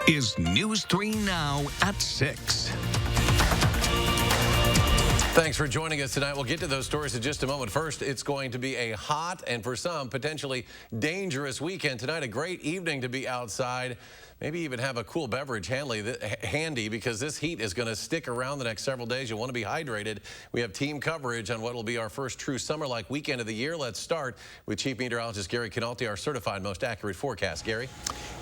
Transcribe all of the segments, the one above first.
is News 3 Now at 6. Thanks for joining us tonight. We'll get to those stories in just a moment. First, it's going to be a hot and for some potentially dangerous weekend. Tonight, a great evening to be outside. Maybe even have a cool beverage handy because this heat is going to stick around the next several days. You'll want to be hydrated. We have team coverage on what will be our first true summer-like weekend of the year. Let's start with Chief Meteorologist Gary Canalti, our certified most accurate forecast. Gary?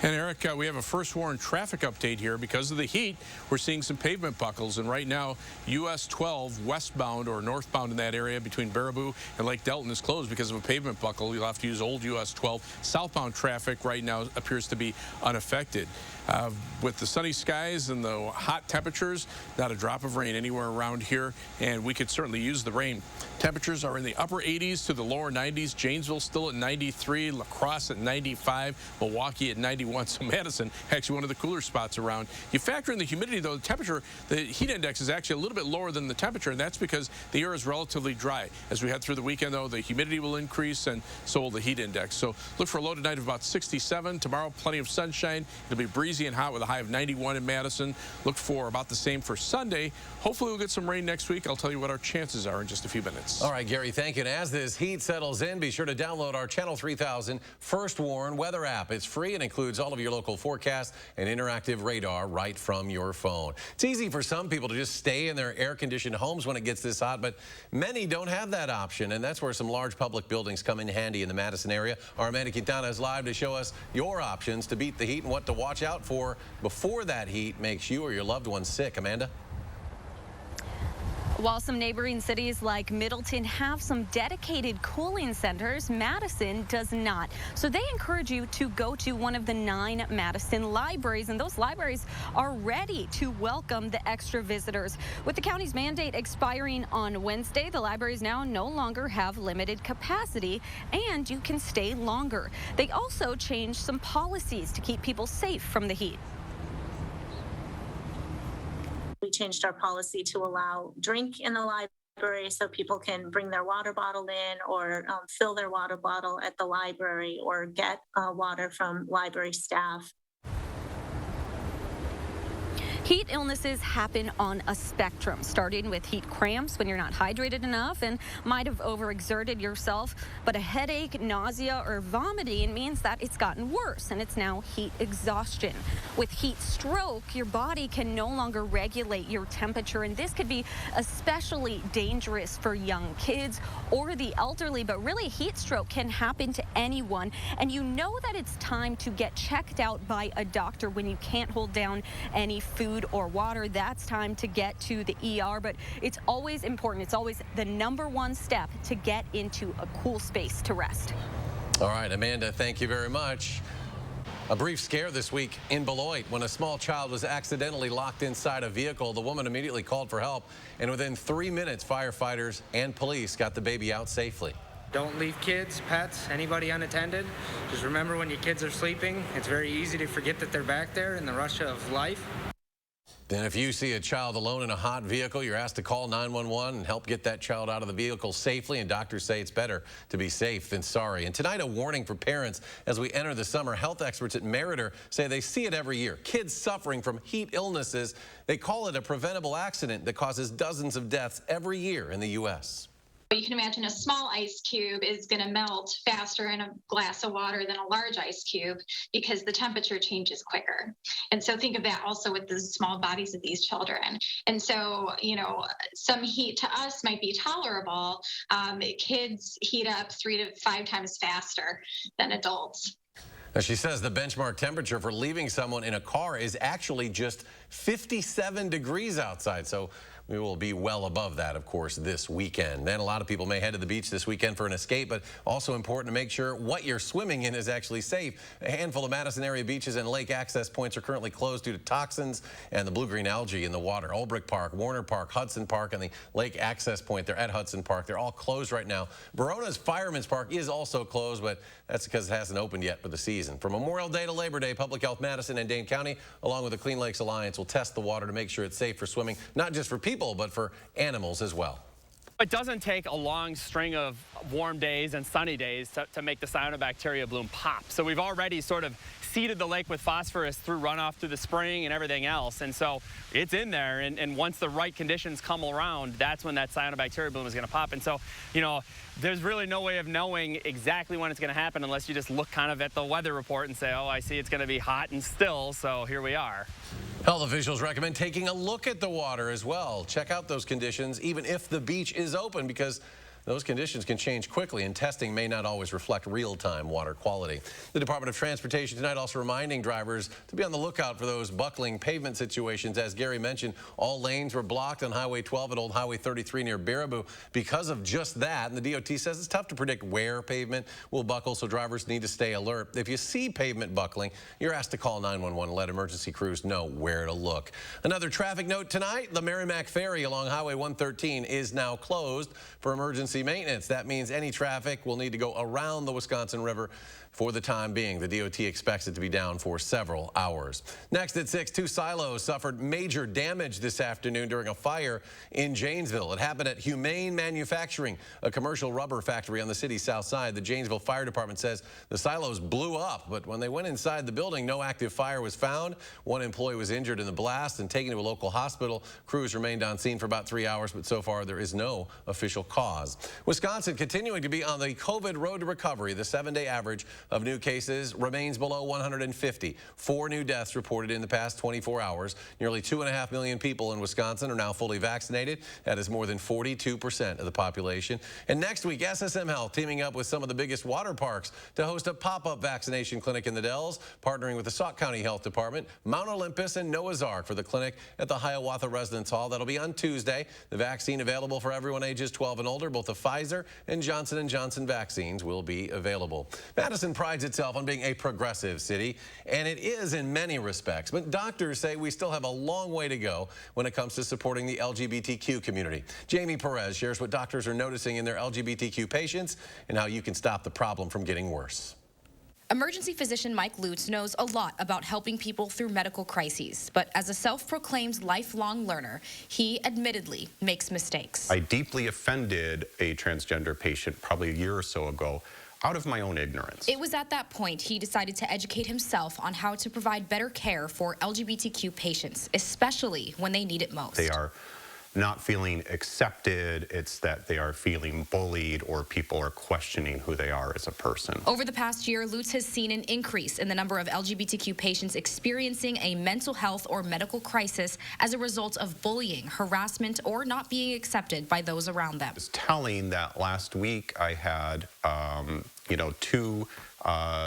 And Eric, we have a first warn traffic update here. Because of the heat, we're seeing some pavement buckles. And right now, US 12 westbound or northbound in that area between Baraboo and Lake Delton is closed because of a pavement buckle. You'll have to use old US 12. Southbound traffic right now appears to be unaffected. With the sunny skies and the hot temperatures, not a drop of rain anywhere around here, and we could certainly use the rain. Temperatures are in the upper 80s to the lower 90s. Janesville still at 93, La Crosse at 95, Milwaukee at 91. So Madison, actually one of the cooler spots around. You factor in the humidity, though, the temperature, the heat index is actually a little bit lower than the temperature, and that's because the air is relatively dry. As we head through the weekend, though, the humidity will increase, and so will the heat index. So look for a low tonight of about 67. Tomorrow, plenty of sunshine. It'll be breezy and hot with a high of 91 in Madison. Look for about the same for Sunday. Hopefully we'll get some rain next week. I'll tell you what our chances are in just a few minutes. All right, Gary, thank you. And as this heat settles in, be sure to download our Channel 3000 First Warn weather app. It's free and includes all of your local forecasts and interactive radar right from your phone. It's easy for some people to just stay in their air-conditioned homes when it gets this hot, but many don't have that option, and that's where some large public buildings come in handy in the Madison area. Our Amanda Quintana is live to show us your options to beat the heat and what to watch out for before that heat makes you or your loved ones sick. Amanda? While some neighboring cities like Middleton have some dedicated cooling centers, Madison does not. So they encourage you to go to one of the 9 Madison libraries, and those libraries are ready to welcome the extra visitors. With the county's mandate expiring on Wednesday, the libraries now no longer have limited capacity, and you can stay longer. They also changed some policies to keep people safe from the heat. We changed our policy to allow drink in the library so people can bring their water bottle in or fill their water bottle at the library or get water from library staff. Heat illnesses happen on a spectrum, starting with heat cramps when you're not hydrated enough and might have overexerted yourself. But a headache, nausea, or vomiting means that it's gotten worse, and it's now heat exhaustion. With heat stroke, your body can no longer regulate your temperature, and this could be especially dangerous for young kids or the elderly. But really, heat stroke can happen to anyone, and you know that it's time to get checked out by a doctor when you can't hold down any food or water. That's time to get to the ER, but it's always important. It's always the #1 step to get into a cool space to rest. All right, Amanda, thank you very much. A brief scare this week in Beloit when a small child was accidentally locked inside a vehicle. The woman immediately called for help, and within 3 minutes, firefighters and police got the baby out safely. Don't leave kids, pets, anybody unattended. Just remember when your kids are sleeping, it's very easy to forget that they're back there in the rush of life. And if you see a child alone in a hot vehicle, you're asked to call 911 and help get that child out of the vehicle safely. And doctors say it's better to be safe than sorry. And tonight, a warning for parents as we enter the summer. Health experts at Meriter say they see it every year. Kids suffering from heat illnesses. They call it a preventable accident that causes dozens of deaths every year in the U.S. You can imagine a small ice cube is going to melt faster in a glass of water than a large ice cube because the temperature changes quicker. And so think of that also with the small bodies of these children. And so, some heat to us might be tolerable. Kids heat up 3 to 5 times faster than adults. Now, she says the benchmark temperature for leaving someone in a car is actually just 57 degrees outside. So we will be well above that, of course, this weekend. Then a lot of people may head to the beach this weekend for an escape, but also important to make sure what you're swimming in is actually safe. A handful of Madison area beaches and lake access points are currently closed due to toxins and the blue-green algae in the water. Olbrich Park, Warner Park, Hudson Park, and the lake access point, they're at Hudson Park. They're all closed right now. Verona's Fireman's Park is also closed, but that's because it hasn't opened yet for the season. From Memorial Day to Labor Day, Public Health Madison and Dane County, along with the Clean Lakes Alliance, will test the water to make sure it's safe for swimming, not just for people, but for animals as well. It doesn't take a long string of warm days and sunny days to make the cyanobacteria bloom pop. So we've already sort of seeded the lake with phosphorus through runoff through the spring and everything else. And so it's in there. And once the right conditions come around, that's when that cyanobacteria bloom is going to pop. And so, you know, there's really no way of knowing exactly when it's going to happen unless you just look kind of at the weather report and say, oh, I see it's going to be hot and still, so here we are. Health officials recommend taking a look at the water as well. Check out those conditions even if the beach is open, because those conditions can change quickly, and testing may not always reflect real-time water quality. The Department of Transportation tonight also reminding drivers to be on the lookout for those buckling pavement situations. As Gary mentioned, all lanes were blocked on Highway 12 and Old Highway 33 near Baraboo because of just that. And the DOT says it's tough to predict where pavement will buckle, so drivers need to stay alert. If you see pavement buckling, you're asked to call 911 and let emergency crews know where to look. Another traffic note tonight, the Merrimack Ferry along Highway 113 is now closed for emergency maintenance. That means any traffic will need to go around the Wisconsin River for the time being. The DOT expects it to be down for several hours. Next at 6, 2 silos suffered major damage this afternoon during a fire in Janesville. It happened at Humane Manufacturing, a commercial rubber factory on the city's south side. The Janesville Fire Department says the silos blew up, but when they went inside the building, no active fire was found. One employee was injured in the blast and taken to a local hospital. Crews remained on scene for about 3 hours, but so far there is no official cause. Wisconsin continuing to be on the COVID road to recovery. The 7-day average of new cases remains below 150. 4 new deaths reported in the past 24 hours. Nearly 2.5 million people in Wisconsin are now fully vaccinated. That is more than 42% of the population. And next week, SSM Health teaming up with some of the biggest water parks to host a pop-up vaccination clinic in the Dells, partnering with the Sauk County Health Department, Mount Olympus, and Noah's Ark for the clinic at the Hiawatha Residence Hall. That'll be on Tuesday. The vaccine available for everyone ages 12 and older. Both the Pfizer and Johnson & Johnson vaccines will be available. Madison prides itself on being a progressive city, and it is in many respects, but doctors say we still have a long way to go when it comes to supporting the LGBTQ community. Jamie Perez shares what doctors are noticing in their LGBTQ patients and how you can stop the problem from getting worse. Emergency physician Mike Lutz knows a lot about helping people through medical crises, but as a self-proclaimed lifelong learner, he admittedly makes mistakes. I deeply offended a transgender patient probably a year or so ago out of my own ignorance. It was at that point he decided to educate himself on how to provide better care for LGBTQ patients, especially when they need it most. They are not feeling accepted, it's that they are feeling bullied, or people are questioning who they are as a person. Over the past year, Lutz has seen an increase in the number of LGBTQ patients experiencing a mental health or medical crisis as a result of bullying, harassment, or not being accepted by those around them. It's telling that last week I had, 2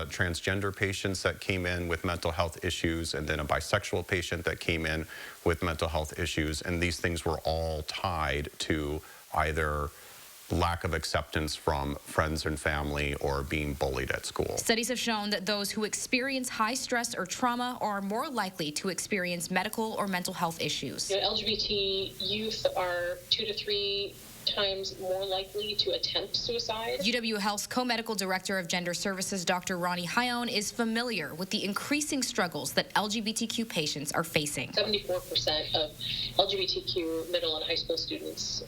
transgender patients that came in with mental health issues, and then a bisexual patient that came in with mental health issues, and these things were all tied to either lack of acceptance from friends and family or being bullied at school. Studies have shown that those who experience high stress or trauma are more likely to experience medical or mental health issues. LGBT youth are 2 to 3 times more likely to attempt suicide. UWHealth's co-medical director of gender services, Dr. Ronnie Hyone, is familiar with the increasing struggles that LGBTQ patients are facing. 74% of LGBTQ middle and high school students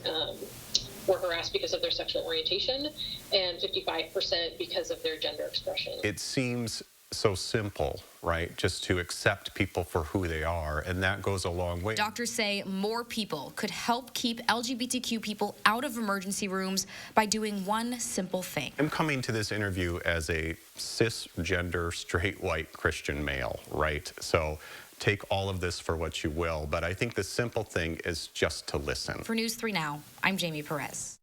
were harassed because of their sexual orientation, and 55% because of their gender expression. It seems so simple, right? Just to accept people for who they are, and that goes a long way. Doctors say more people could help keep LGBTQ people out of emergency rooms by doing one simple thing. I'm coming to this interview as a cisgender, straight, white Christian male, right? So take all of this for what you will, but I think the simple thing is just to listen. For News 3 Now, I'm Jamie Perez.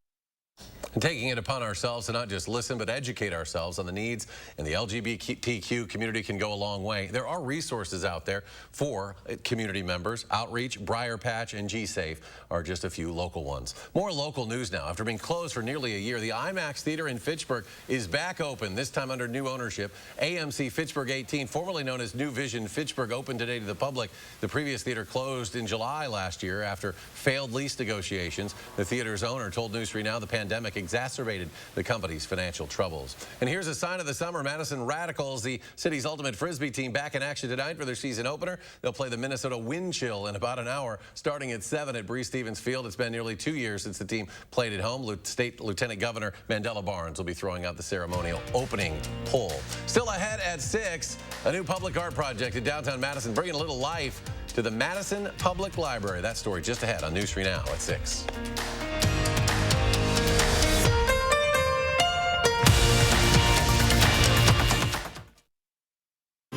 And taking it upon ourselves to not just listen, but educate ourselves on the needs in the LGBTQ community can go a long way. There are resources out there for community members. Outreach, Briar Patch, and G-Safe are just a few local ones. More local news now. After being closed for nearly a year, the IMAX Theater in Fitchburg is back open, this time under new ownership. AMC Fitchburg 18, formerly known as New Vision Fitchburg, opened today to the public. The previous theater closed in July last year after failed lease negotiations. The theater's owner told News 3 Now the pandemic exacerbated the company's financial troubles. And here's a sign of the summer. Madison Radicals, the city's ultimate Frisbee team, back in action tonight for their season opener. They'll play the Minnesota Wind Chill in about an hour, starting at 7 at Bree Stevens Field. It's been nearly 2 years since the team played at home. State Lieutenant Governor Mandela Barnes will be throwing out the ceremonial opening pull. Still ahead at 6, a new public art project in downtown Madison, bringing a little life to the Madison Public Library. That story just ahead on News 3 Now at 6.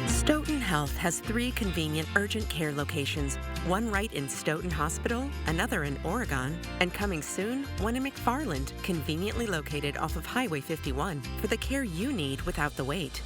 Stoughton Health has 3 convenient urgent care locations, one right in Stoughton Hospital, another in Oregon, and coming soon, one in McFarland, conveniently located off of Highway 51 for the care you need without the wait.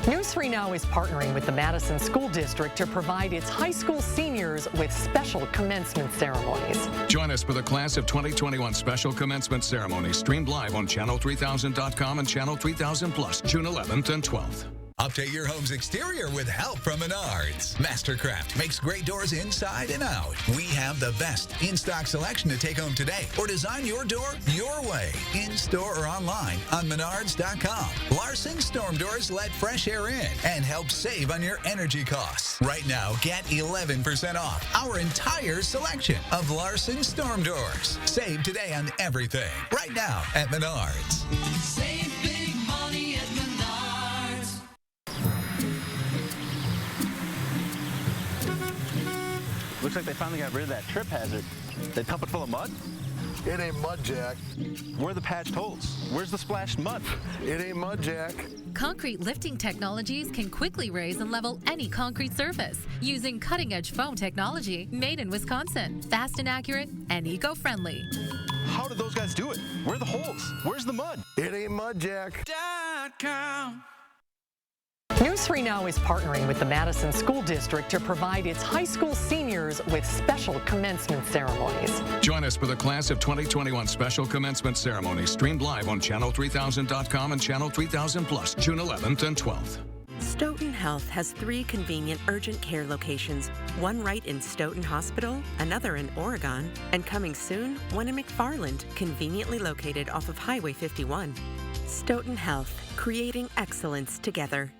News 3 Now is partnering with the Madison School District to provide its high school seniors with special commencement ceremonies. Join us for the Class of 2021 Special Commencement Ceremony, streamed live on channel3000.com and Channel 3000 Plus, June 11th and 12th. Update your home's exterior with help from Menards. Mastercraft makes great doors inside and out. We have the best in-stock selection to take home today, or design your door your way, in-store or online on Menards.com. Larson Storm Doors let fresh air in and help save on your energy costs. Right now, get 11% off our entire selection of Larson Storm Doors. Save today on everything. Right now at Menards. Save big money at Menards. Looks like they finally got rid of that trip hazard. They pump it full of mud? It ain't mud, Jack. Where are the patched holes? Where's the splashed mud? It ain't mud, Jack. Concrete lifting technologies can quickly raise and level any concrete surface using cutting-edge foam technology made in Wisconsin. Fast and accurate and eco-friendly. How did those guys do it? Where are the holes? Where's the mud? It ain't mud, Jack. News 3 Now is partnering with the Madison School District to provide its high school seniors with special commencement ceremonies. Join us for the Class of 2021 Special Commencement Ceremony, streamed live on channel3000.com and Channel 3000 Plus, June 11th and 12th. Stoughton Health has 3 convenient urgent care locations, one right in Stoughton Hospital, another in Oregon, and coming soon, one in McFarland, conveniently located off of Highway 51. Stoughton Health, creating excellence together.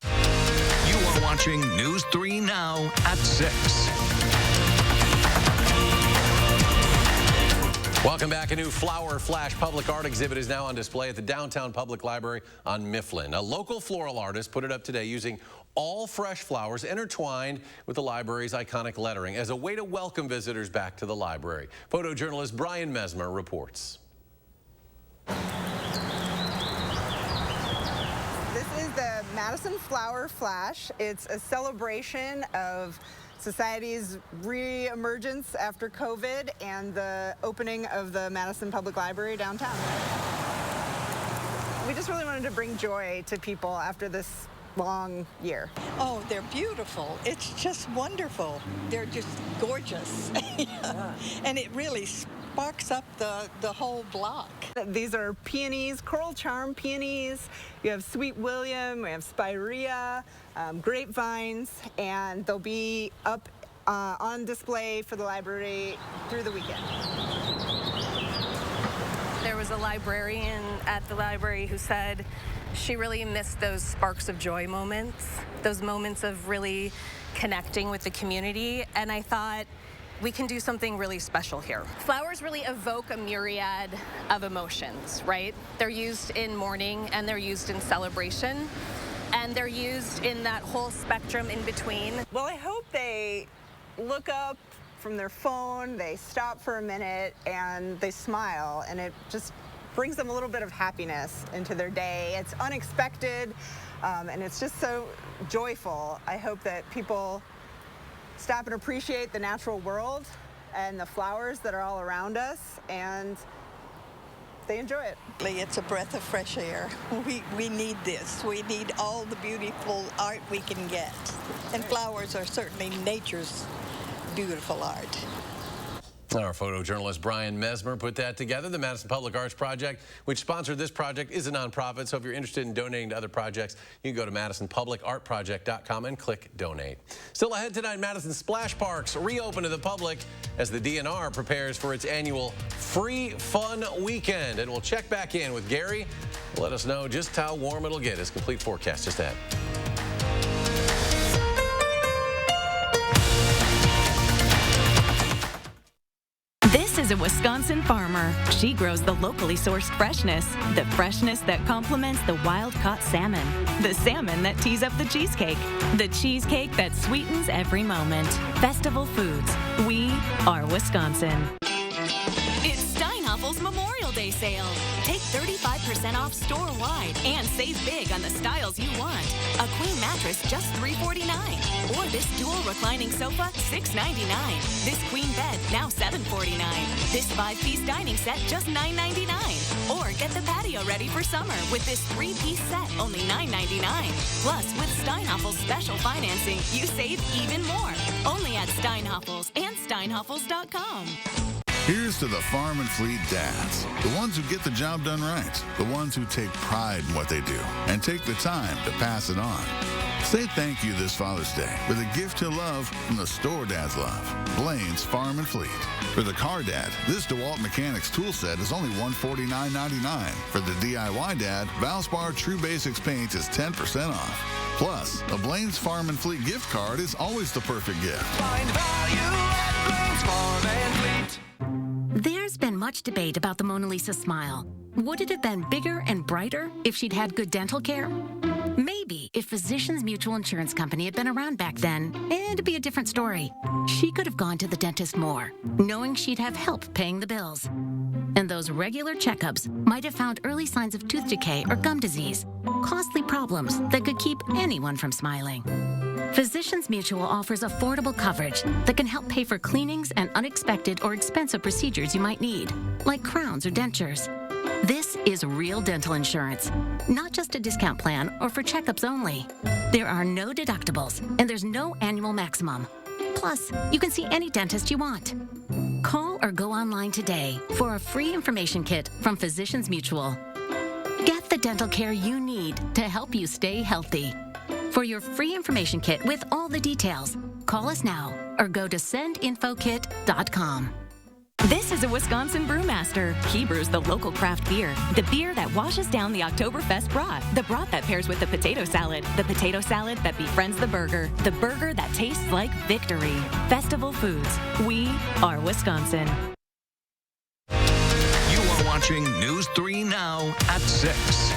You are watching News 3 Now at 6. Welcome back. A new Flower Flash public art exhibit is now on display at the Downtown Public Library on Mifflin. A local floral artist put it up today using all fresh flowers intertwined with the library's iconic lettering as a way to welcome visitors back to the library. Photojournalist Brian Mesmer reports. This is the Madison Flower Flash. It's a celebration of society's re-emergence after COVID and the opening of the Madison Public Library downtown. We just really wanted to bring joy to people after this long year. Oh, they're beautiful. It's just wonderful. They're just gorgeous. Yeah. And it really sparks up the whole block. These are peonies, coral charm peonies. You have Sweet William, we have spirea, grapevines, and they'll be up on display for the library through the weekend. There was a librarian at the library who said she really missed those sparks of joy moments, those moments of really connecting with the community, and I thought, we can do something really special here. Flowers really evoke a myriad of emotions, right? They're used in mourning and they're used in celebration and they're used in that whole spectrum in between. Well, I hope they look up from their phone, they stop for a minute and they smile, and it just brings them a little bit of happiness into their day. It's unexpected and it's just so joyful. I hope that people stop and appreciate the natural world and the flowers that are all around us, and they enjoy it. It's a breath of fresh air. We need this. We need all the beautiful art we can get. And flowers are certainly nature's beautiful art. Our photojournalist Brian Mesmer put that together. The Madison Public Arts Project, which sponsored this project, is a nonprofit. So if you're interested in donating to other projects, you can go to MadisonPublicArtProject.com and click donate. Still ahead tonight, Madison Splash Parks reopen to the public as the DNR prepares for its annual Free Fun Weekend. And we'll check back in with Gary. Let us know just how warm it'll get. His complete forecast just ahead. This is a Wisconsin farmer. She grows the locally sourced freshness, the freshness that complements the wild-caught salmon, the salmon that tees up the cheesecake that sweetens every moment. Festival Foods. We are Wisconsin. It's Steinhaffel's Memorial Day sale. Take 35% off store-wide and save big on the styles you want. A queen mattress, just $349. Or this dual reclining sofa, $699. This queen bed, now $749. This 5-piece dining set, just $999. Or get the patio ready for summer with this 3-piece set, only $999. Plus, with Steinhaffel's special financing, you save even more. Only at Steinhaffel's and Steinhaffels.com. Here's to the Farm and Fleet dads, the ones who get the job done right, the ones who take pride in what they do and take the time to pass it on. Say thank you this Father's Day with a gift he'll love from the store dads love, Blaine's Farm and Fleet. For the car dad, this DeWalt Mechanics tool set is only $149.99. For the DIY dad, Valspar True Basics paint is 10% off. Plus, a Blaine's Farm and Fleet gift card is always the perfect gift. Find value at Blaine's Farm and Fleet. There's been much debate about the Mona Lisa smile. Would it have been bigger and brighter if she'd had good dental care? Maybe if Physicians Mutual Insurance Company had been around back then, it'd be a different story. She could have gone to the dentist more, knowing she'd have help paying the bills. And those regular checkups might have found early signs of tooth decay or gum disease, costly problems that could keep anyone from smiling. Physicians Mutual offers affordable coverage that can help pay for cleanings and unexpected or expensive procedures you might need, like crowns or dentures. This is real dental insurance, not just a discount plan or for checkups only. There are no deductibles, and there's no annual maximum. Plus, you can see any dentist you want. Call or go online today for a free information kit from Physicians Mutual. Get the dental care you need to help you stay healthy. For your free information kit with all the details, call us now or go to sendinfokit.com. This is a Wisconsin brewmaster. He brews the local craft beer, the beer that washes down the Oktoberfest broth, the broth that pairs with the potato salad that befriends the burger that tastes like victory. Festival Foods. We are Wisconsin. You are watching News 3 Now at 6.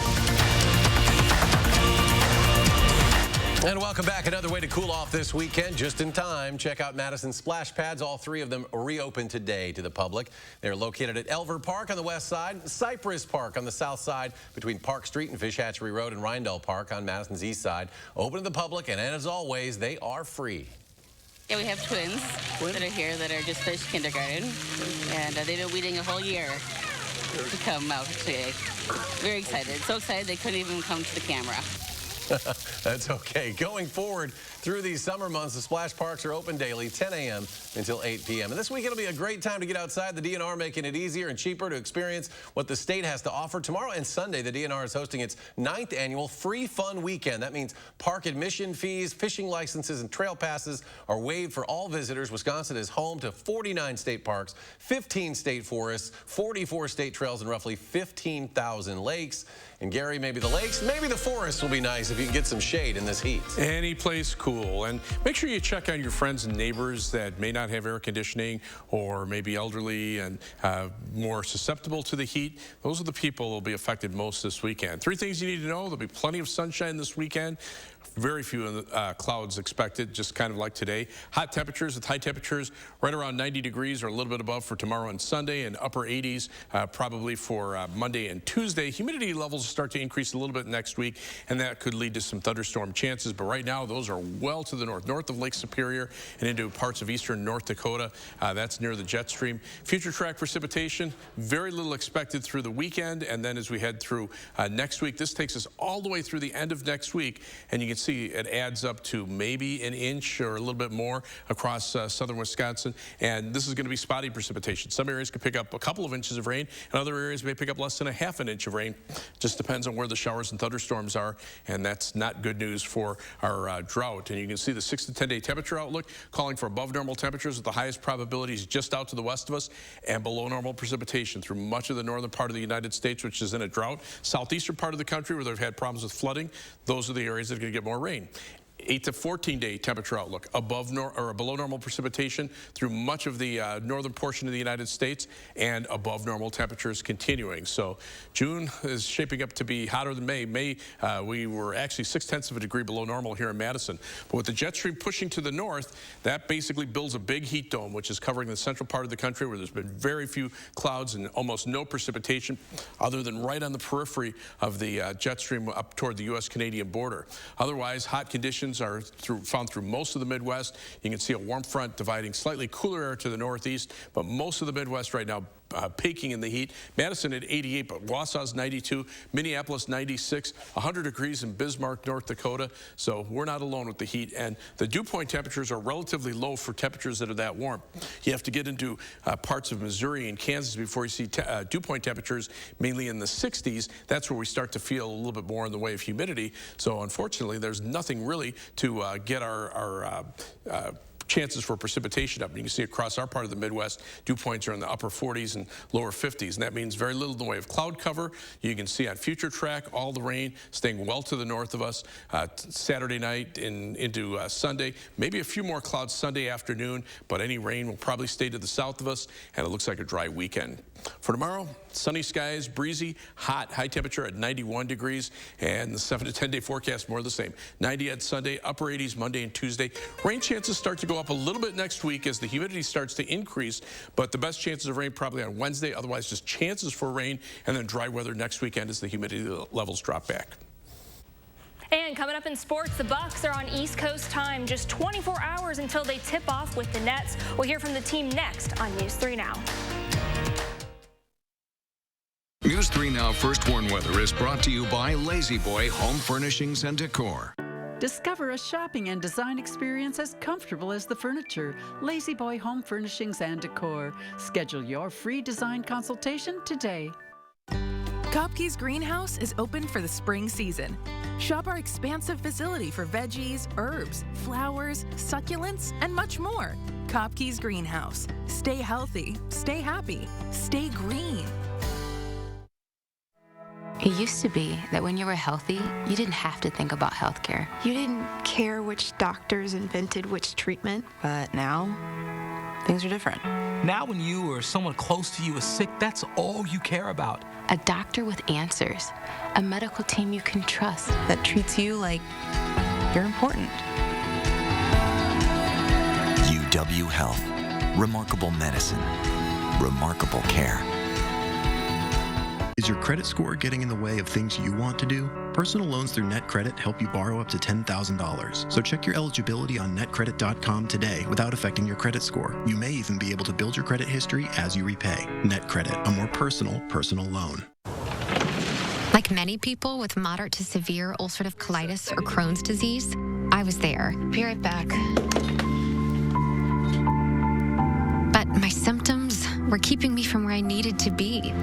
And welcome back. Another way to cool off this weekend, just in time. Check out Madison splash pads. All 3 of them reopened today to the public. They're located at Elver Park on the west side, Cypress Park on the south side, between Park Street and Fish Hatchery Road, and Rindell Park on Madison's east side. Open to the public, and as always, they are free. Yeah, we have twins that are here that are just finished kindergarten, and they've been waiting a whole year to come out today. Very excited. So excited they couldn't even come to the camera. That's okay. Going forward through these summer months, the splash parks are open daily, 10 a.m. until 8 p.m. And this weekend will be a great time to get outside. The DNR making it easier and cheaper to experience what the state has to offer. Tomorrow and Sunday, the DNR is hosting its 9th annual Free Fun Weekend. That means park admission fees, fishing licenses, and trail passes are waived for all visitors. Wisconsin is home to 49 state parks, 15 state forests, 44 state trails, and roughly 15,000 lakes. And Gary, maybe the lakes, maybe the forests will be nice if you can get some shade in this heat. Any place cool. And make sure you check on your friends and neighbors that may not have air conditioning or maybe elderly and more susceptible to the heat. Those are the people who will be affected most this weekend. 3 things you need to know. There'll be plenty of sunshine this weekend. Very few clouds expected, just kind of like today. Hot temperatures with high temperatures right around 90 degrees or a little bit above for tomorrow and Sunday, and upper 80s probably for Monday and Tuesday. Humidity levels start to increase a little bit next week, and that could lead to some thunderstorm chances. But right now, those are well to the north of Lake Superior and into parts of eastern North Dakota. That's near the jet stream. Future track precipitation, very little expected through the weekend, and then as we head through next week, this takes us all the way through the end of next week, and you can see it adds up to maybe an inch or a little bit more across southern Wisconsin, and this is going to be spotty precipitation. Some areas could pick up a couple of inches of rain, and other areas may pick up less than a half an inch of rain. Just depends on where the showers and thunderstorms are, and that's not good news for our drought. And you can see the 6 to 10 day temperature outlook calling for above normal temperatures with the highest probabilities just out to the west of us, and below normal precipitation through much of the northern part of the United States, which is in a drought. Southeastern part of the country where they've had problems with flooding, those are the areas that are going to get more rain. 8 to 14 day temperature outlook, above or below normal precipitation through much of the northern portion of the United States, and above normal temperatures continuing. So June is shaping up to be hotter than May. We were actually 0.6 of a degree below normal here in Madison. But with the jet stream pushing to the north, that basically builds a big heat dome, which is covering the central part of the country where there's been very few clouds and almost no precipitation other than right on the periphery of the jet stream up toward the U.S.-Canadian border. Otherwise, hot conditions are found through most of the Midwest. You can see a warm front dividing slightly cooler air to the northeast, but most of the Midwest right now peaking in the heat. Madison at 88, but Wausau's 92, Minneapolis 96, 100 degrees in Bismarck, North Dakota. So we're not alone with the heat, and the dew point temperatures are relatively low for temperatures that are that warm. You have to get into parts of Missouri and Kansas before you see dew point temperatures mainly in the 60s. That's where we start to feel a little bit more in the way of humidity. So unfortunately, there's nothing really to get our chances for precipitation up. You can see across our part of the Midwest, dew points are in the upper 40s and lower 50s, and that means very little in the way of cloud cover. You can see on future track all the rain staying well to the north of us Saturday night into Sunday. Maybe a few more clouds Sunday afternoon, but any rain will probably stay to the south of us, and it looks like a dry weekend. For tomorrow, sunny skies, breezy, hot, high temperature at 91 degrees, and the 7 to 10 day forecast more of the same. 90 on Sunday, upper 80s Monday and Tuesday. Rain chances start to go up a little bit next week as the humidity starts to increase, but the best chances of rain probably on Wednesday, otherwise just chances for rain, and then dry weather next weekend as the humidity levels drop back. And coming up in sports, the Bucks are on East Coast time, just 24 hours until they tip off with the Nets. We'll hear from the team next on News 3 Now. News 3 Now First Warn Weather is brought to you by Lazy Boy Home Furnishings and Decor. Discover a shopping and design experience as comfortable as the furniture. Lazy Boy Home Furnishings and Decor. Schedule your free design consultation today. Kopke's Greenhouse is open for the spring season. Shop our expansive facility for veggies, herbs, flowers, succulents, and much more. Kopke's Greenhouse. Stay healthy, stay happy, stay green. It used to be that when you were healthy, you didn't have to think about healthcare. You didn't care which doctors invented which treatment. But now, things are different. Now when you or someone close to you is sick, that's all you care about. A doctor with answers. A medical team you can trust. That treats you like you're important. UWHealth. Remarkable medicine. Remarkable care. Is your credit score getting in the way of things you want to do? Personal loans through NetCredit help you borrow up to $10,000. So check your eligibility on netcredit.com today without affecting your credit score. You may even be able to build your credit history as you repay. NetCredit, a more personal loan. Like many people with moderate to severe ulcerative colitis or Crohn's disease, I was there. Be right back. But my symptoms were keeping me from where I needed to be.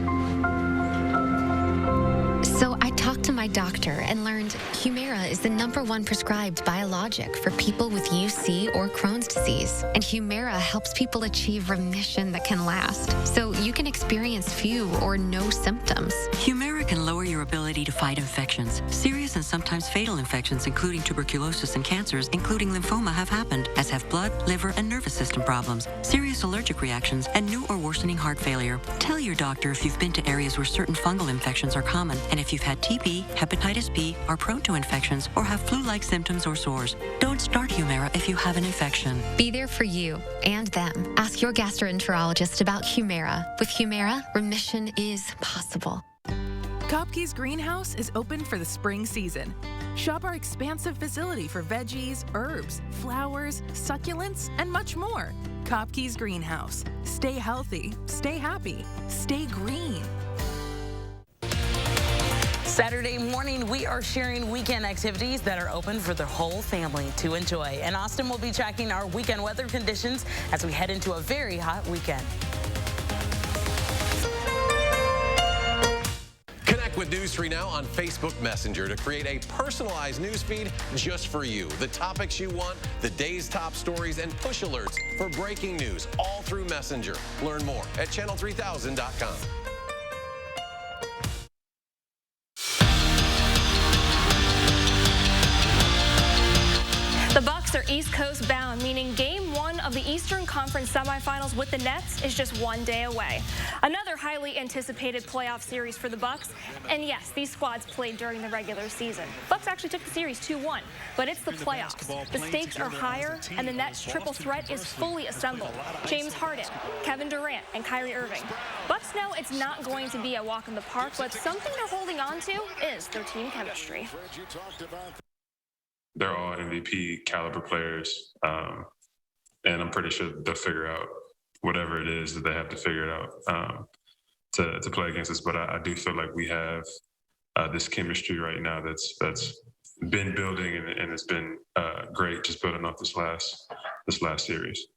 So I talked to my doctor and learned Humira is the #1 prescribed biologic for people with UC or Crohn's disease. And Humira helps people achieve remission that can last, so you can experience few or no symptoms. Humira can lower your ability to fight infections. Serious and sometimes fatal infections, including tuberculosis and cancers, including lymphoma, have happened, as have blood, liver, and nervous system problems, serious allergic reactions, and new or worsening heart failure. Tell your doctor if you've been to areas where certain fungal infections are common, and if you've had TB, hepatitis B, are prone to infections, or have flu-like symptoms or sores. Don't start Humira if you have an infection. Be there for you and them. Ask your gastroenterologist about Humira. With Humira, remission is possible. Kopke's Greenhouse is open for the spring season. Shop our expansive facility for veggies, herbs, flowers, succulents, and much more. Kopke's Greenhouse. Stay healthy, stay happy, stay green. Saturday morning, we are sharing weekend activities that are open for the whole family to enjoy. And Austin will be tracking our weekend weather conditions as we head into a very hot weekend. Connect with News 3 Now on Facebook Messenger to create a personalized news feed just for you. The topics you want, the day's top stories, and push alerts for breaking news all through Messenger. Learn more at channel3000.com. The Bucks are East Coast bound, meaning Game 1 of the Eastern Conference semifinals with the Nets is just one day away. Another highly anticipated playoff series for the Bucks, and yes, these squads played during the regular season. Bucks actually took the series 2-1, but it's the playoffs. The stakes are higher, and the Nets' triple threat is fully assembled. James Harden, Kevin Durant, and Kyrie Irving. Bucks know it's not going to be a walk in the park, but something they're holding on to is their team chemistry. They're all MVP caliber players, and I'm pretty sure they'll figure out whatever it is that they have to figure it out to play against us. But I do feel like we have this chemistry right now that's been building, and it's been great just building off this last series.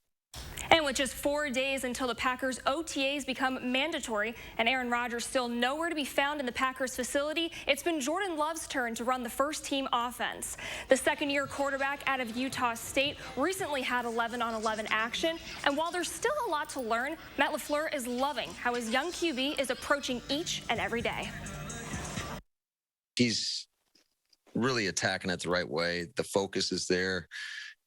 And with just 4 days until the Packers' OTAs become mandatory and Aaron Rodgers still nowhere to be found in the Packers facility, it's been Jordan Love's turn to run the first-team offense. The second-year quarterback out of Utah State recently had 11-on-11 action, and while there's still a lot to learn, Matt LaFleur is loving how his young QB is approaching each and every day. He's really attacking it the right way. The focus is there.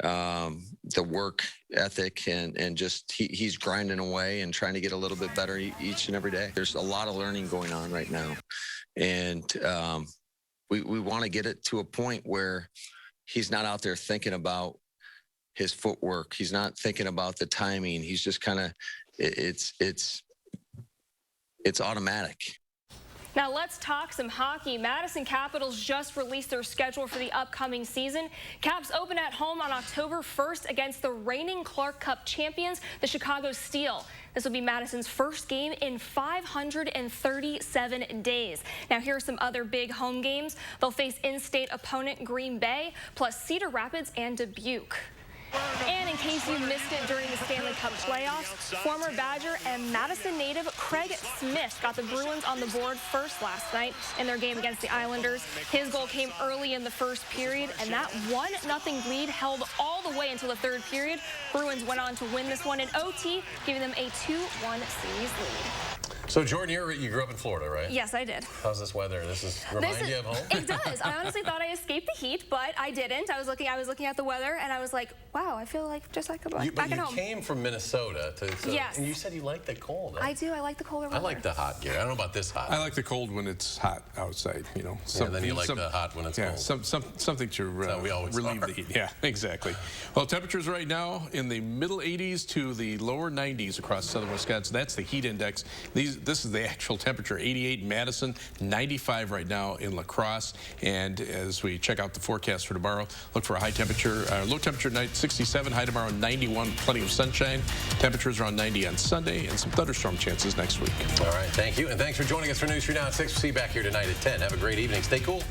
The work ethic and just he's grinding away and trying to get a little bit better each and every day. There's a lot of learning going on right now, and we want to get it to a point where he's not out there thinking about his footwork. He's not thinking about the timing. He's just kind of it's automatic. Now let's talk some hockey. Madison Capitals just released their schedule for the upcoming season. Caps open at home on October 1st against the reigning Clark Cup champions, the Chicago Steel. This will be Madison's first game in 537 days. Now here are some other big home games. They'll face in-state opponent Green Bay, plus Cedar Rapids and Dubuque. And in case you missed it during the Stanley Cup playoffs, former Badger and Madison native Craig Smith got the Bruins on the board first last night in their game against the Islanders. His goal came early in the first period, and that 1-0 lead held all the way until the third period. Bruins went on to win this one in OT, giving them a 2-1 series lead. So, Jordan, you grew up in Florida, right? Yes, I did. How's this weather? Does this remind you of home? It does. I honestly thought I escaped the heat, but I didn't. I was looking at the weather, and I was like, wow, I feel like just like back at home. You came from Minnesota. Yes. And you said you like the cold. I do. I like the colder weather. I like the hot gear. I don't know about this hot. I like the cold when it's hot outside, you know. And then you like the hot when it's cold. Something to relieve the heat. Yeah, exactly. Well, temperatures right now in the middle 80s to the lower 90s across southern Wisconsin. That's the heat index. This is the actual temperature. 88 in Madison, 95 right now in La Crosse. And as we check out the forecast for tomorrow, look for a high temperature, low temperature night 67, high tomorrow 91, plenty of sunshine. Temperatures around 90 on Sunday, and some thunderstorm chances next week. All right, thank you. And thanks for joining us for News 3 Now at 6. We'll see you back here tonight at 10. Have a great evening. Stay cool.